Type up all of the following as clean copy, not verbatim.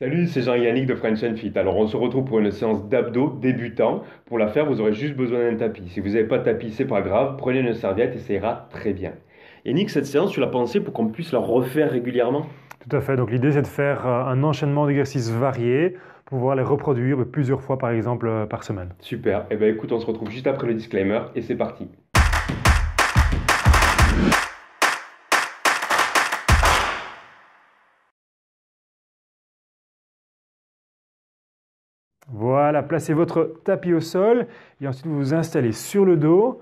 Salut, c'est Jean-Yannick de French and Fit. Alors, on se retrouve pour une séance d'abdos débutant. Pour la faire, vous aurez juste besoin d'un tapis. Si vous n'avez pas de tapis, c'est pas grave. Prenez une serviette et ça ira très bien. Yannick, cette séance, tu l'as pensée pour qu'on puisse la refaire régulièrement? Tout à fait. Donc l'idée, c'est de faire un enchaînement d'exercices variés pour pouvoir les reproduire plusieurs fois, par exemple, par semaine. Super. Eh bien, écoute, on se retrouve juste après le disclaimer et c'est parti. Voilà, placez votre tapis au sol et ensuite vous vous installez sur le dos,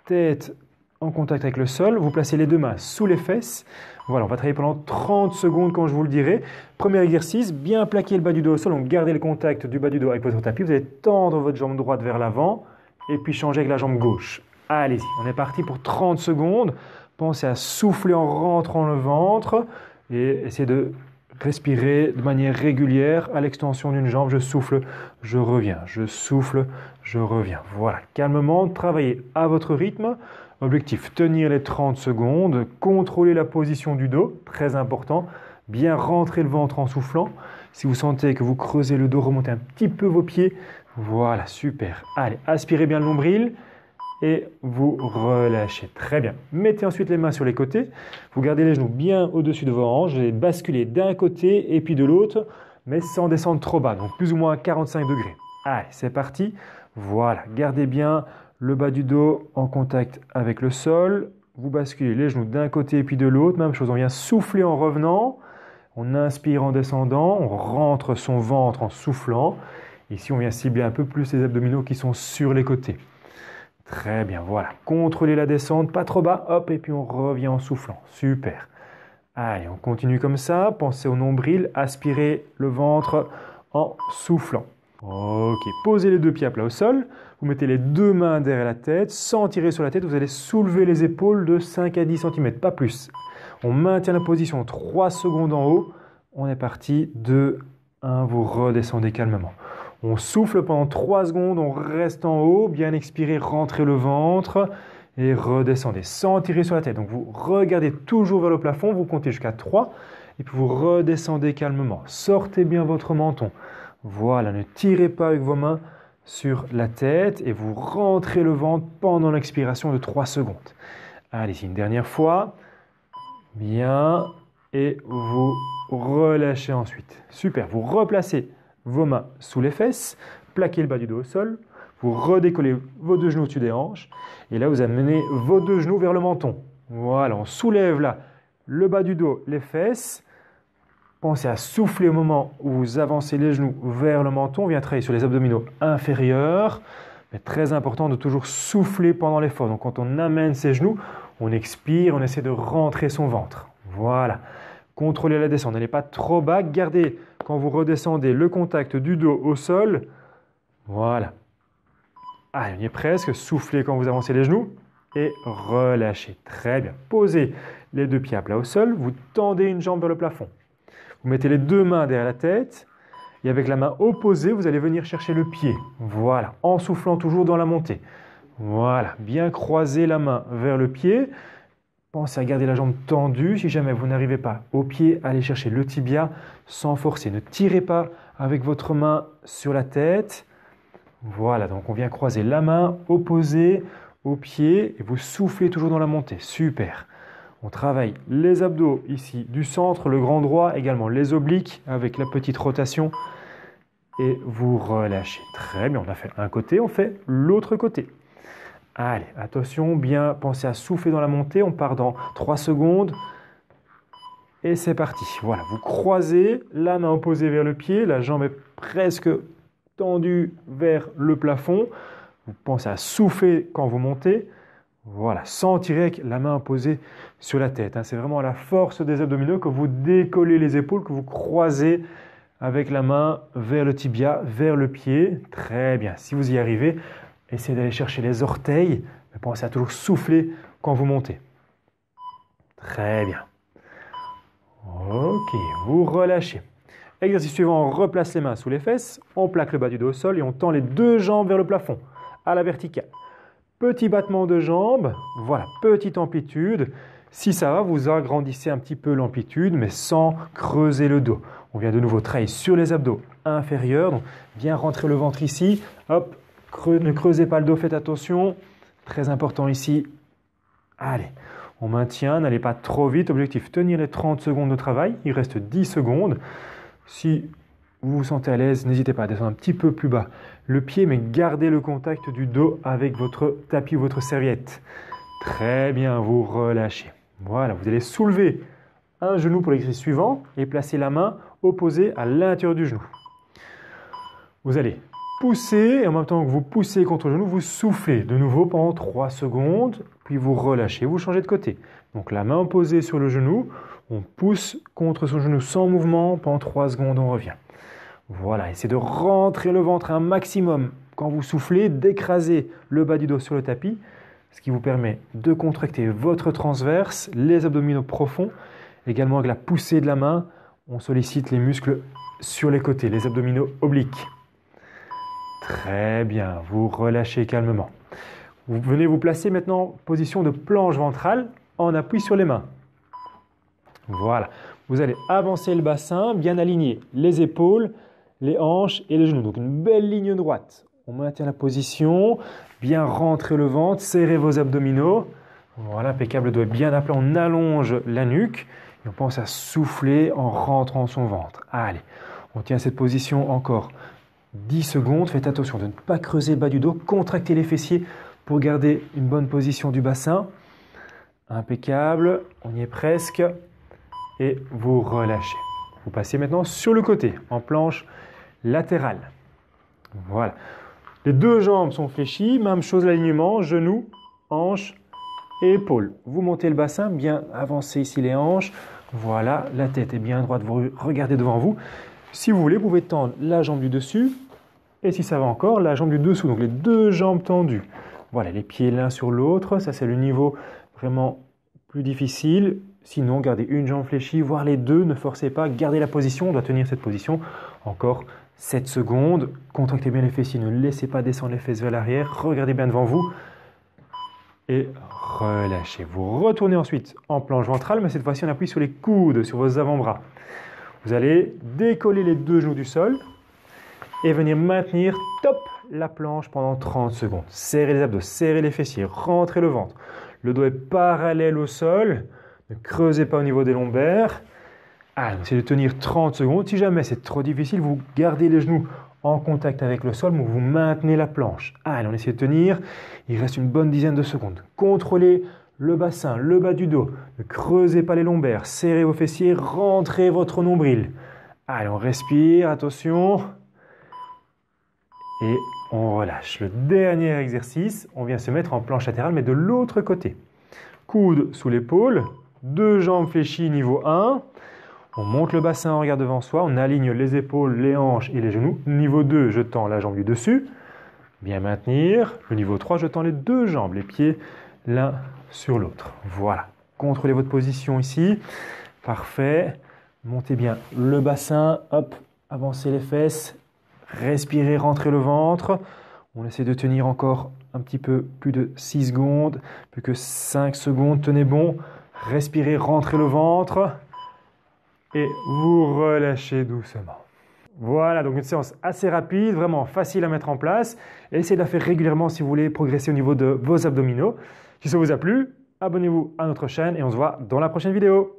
tête en contact avec le sol. Vous placez les deux mains sous les fesses. Voilà, on va travailler pendant 30 secondes quand je vous le dirai. Premier exercice, bien plaquer le bas du dos au sol. Donc gardez le contact du bas du dos avec votre tapis. Vous allez tendre votre jambe droite vers l'avant et puis changer avec la jambe gauche. Allez-y, on est parti pour 30 secondes. Pensez à souffler en rentrant le ventre et essayez de respirer de manière régulière à l'extension d'une jambe. Je souffle, je reviens. Je souffle, je reviens. Voilà, calmement, travaillez à votre rythme. Objectif, tenir les 30 secondes, contrôler la position du dos, très important. Bien rentrer le ventre en soufflant. Si vous sentez que vous creusez le dos, remontez un petit peu vos pieds. Voilà, super. Allez, aspirez bien le nombril et vous relâchez. Très bien. Mettez ensuite les mains sur les côtés. Vous gardez les genoux bien au-dessus de vos hanches. Vous allez basculer d'un côté et puis de l'autre, mais sans descendre trop bas. Donc plus ou moins à 45 degrés. Allez, c'est parti. Voilà. Gardez bien le bas du dos en contact avec le sol. Vous basculez les genoux d'un côté et puis de l'autre. Même chose, on vient souffler en revenant. On inspire en descendant. On rentre son ventre en soufflant. Ici, on vient cibler un peu plus les abdominaux qui sont sur les côtés. Très bien, voilà. Contrôlez la descente, pas trop bas, hop, et puis on revient en soufflant. Super. Allez, on continue comme ça. Pensez au nombril, aspirez le ventre en soufflant. Ok, posez les deux pieds à plat au sol. Vous mettez les deux mains derrière la tête. Sans tirer sur la tête, vous allez soulever les épaules de 5 à 10 cm, pas plus. On maintient la position 3 secondes en haut. On est parti. 2, 1, vous redescendez calmement. On souffle pendant 3 secondes, on reste en haut, bien expirer, rentrez le ventre et redescendez sans tirer sur la tête. Donc vous regardez toujours vers le plafond, vous comptez jusqu'à 3 et puis vous redescendez calmement. Sortez bien votre menton. Voilà, ne tirez pas avec vos mains sur la tête et vous rentrez le ventre pendant l'expiration de 3 secondes. Allez, une dernière fois. Bien. Et vous relâchez ensuite. Super, vous replacez vos mains sous les fesses, plaquez le bas du dos au sol, vous redécollez vos deux genoux au-dessus des hanches, et là vous amenez vos deux genoux vers le menton. Voilà, on soulève là le bas du dos, les fesses. Pensez à souffler au moment où vous avancez les genoux vers le menton. On vient travailler sur les abdominaux inférieurs. Mais très important de toujours souffler pendant l'effort. Donc quand on amène ses genoux, on expire, on essaie de rentrer son ventre. Voilà. Contrôlez la descente, n'allez pas trop bas. Gardez, quand vous redescendez, le contact du dos au sol. Voilà. Allez, on y est presque. Soufflez quand vous avancez les genoux et relâchez. Très bien. Posez les deux pieds à plat au sol. Vous tendez une jambe vers le plafond. Vous mettez les deux mains derrière la tête. Et avec la main opposée, vous allez venir chercher le pied. Voilà. En soufflant toujours dans la montée. Voilà. Bien croiser la main vers le pied. Pensez à garder la jambe tendue. Si jamais vous n'arrivez pas au pied, allez chercher le tibia sans forcer. Ne tirez pas avec votre main sur la tête. Voilà, donc on vient croiser la main opposée au pied et vous soufflez toujours dans la montée. Super. On travaille les abdos ici du centre, le grand droit, également les obliques avec la petite rotation. Et vous relâchez. Très bien, on a fait un côté, on fait l'autre côté. Allez, attention, bien pensez à souffler dans la montée. On part dans 3 secondes. Et c'est parti. Voilà, vous croisez, la main opposée vers le pied, la jambe est presque tendue vers le plafond. Vous pensez à souffler quand vous montez. Voilà, sans tirer avec la main opposée sur la tête. C'est vraiment à la force des abdominaux que vous décollez les épaules, que vous croisez avec la main vers le tibia, vers le pied. Très bien. Si vous y arrivez, essayez d'aller chercher les orteils, mais pensez à toujours souffler quand vous montez. Très bien. Ok, vous relâchez. Exercice suivant, on replace les mains sous les fesses, on plaque le bas du dos au sol et on tend les deux jambes vers le plafond, à la verticale. Petit battement de jambes, voilà, petite amplitude. Si ça va, vous agrandissez un petit peu l'amplitude, mais sans creuser le dos. On vient de nouveau travailler sur les abdos inférieurs. Donc, bien rentrer le ventre ici. Hop, ne creusez pas le dos, faites attention. Très important ici. Allez, on maintient, n'allez pas trop vite. Objectif, tenir les 30 secondes de travail. Il reste 10 secondes. Si vous vous sentez à l'aise, n'hésitez pas à descendre un petit peu plus bas le pied, mais gardez le contact du dos avec votre tapis ou votre serviette. Très bien, vous relâchez. Voilà, vous allez soulever un genou pour l'exercice suivant et placer la main opposée à l'intérieur du genou. Vous allez pousser et en même temps que vous poussez contre le genou, vous soufflez de nouveau pendant 3 secondes, puis vous relâchez, vous changez de côté. Donc la main posée sur le genou, on pousse contre son genou sans mouvement, pendant 3 secondes, on revient. Voilà, essayez de rentrer le ventre un maximum quand vous soufflez, d'écraser le bas du dos sur le tapis, ce qui vous permet de contracter votre transverse, les abdominaux profonds. Également avec la poussée de la main, on sollicite les muscles sur les côtés, les abdominaux obliques. Très bien, vous relâchez calmement. Vous venez vous placer maintenant en position de planche ventrale en appui sur les mains. Voilà, vous allez avancer le bassin, bien aligner les épaules, les hanches et les genoux. Donc une belle ligne droite. On maintient la position, bien rentrer le ventre, serrez vos abdominaux. Voilà, impeccable, le dos est bien à plat, on allonge la nuque et on pense à souffler en rentrant son ventre. Allez, on tient cette position encore 10 secondes. Faites attention de ne pas creuser le bas du dos, contractez les fessiers pour garder une bonne position du bassin. Impeccable, on y est presque. Et vous relâchez. Vous passez maintenant sur le côté, en planche latérale. Voilà. Les deux jambes sont fléchies, même chose l'alignement, genoux, hanches et épaules. Vous montez le bassin, bien avancez ici les hanches. Voilà, la tête est bien droite, vous regardez devant vous. Si vous voulez, vous pouvez tendre la jambe du dessus et si ça va encore, la jambe du dessous. Donc les deux jambes tendues. Voilà, les pieds l'un sur l'autre. Ça, c'est le niveau vraiment plus difficile. Sinon, gardez une jambe fléchie, voire les deux. Ne forcez pas, gardez la position. On doit tenir cette position encore 7 secondes. Contractez bien les fessiers, ne laissez pas descendre les fesses vers l'arrière. Regardez bien devant vous. Et relâchez. Vous retournez ensuite en planche ventrale, mais cette fois-ci, on appuie sur les coudes, sur vos avant-bras. Vous allez décoller les deux genoux du sol et venir maintenir top la planche pendant 30 secondes. Serrez les abdos, serrez les fessiers, rentrez le ventre. Le dos est parallèle au sol. Ne creusez pas au niveau des lombaires. Allez, essayez de tenir 30 secondes. Si jamais c'est trop difficile, vous gardez les genoux en contact avec le sol, mais vous maintenez la planche. Allez, on essaie de tenir. Il reste une bonne dizaine de secondes. Contrôlez le bassin, le bas du dos. Ne creusez pas les lombaires. Serrez vos fessiers, rentrez votre nombril. Allez, on respire, attention. Et on relâche. Le dernier exercice, on vient se mettre en planche latérale, mais de l'autre côté. Coude sous l'épaule, deux jambes fléchies niveau 1. On monte le bassin en regard devant soi, on aligne les épaules, les hanches et les genoux. Niveau 2, je tends la jambe du dessus. Bien maintenir. Le niveau 3, je tends les deux jambes, les pieds l'un sur l'autre. Voilà. Contrôlez votre position ici. Parfait. Montez bien le bassin. Hop, avancez les fesses. Respirez, rentrez le ventre. On essaie de tenir encore un petit peu plus de 6 secondes. Plus que 5 secondes. Tenez bon. Respirez, rentrez le ventre. Et vous relâchez doucement. Voilà, donc une séance assez rapide, vraiment facile à mettre en place. Et essayez de la faire régulièrement si vous voulez progresser au niveau de vos abdominaux. Si ça vous a plu, abonnez-vous à notre chaîne et on se voit dans la prochaine vidéo.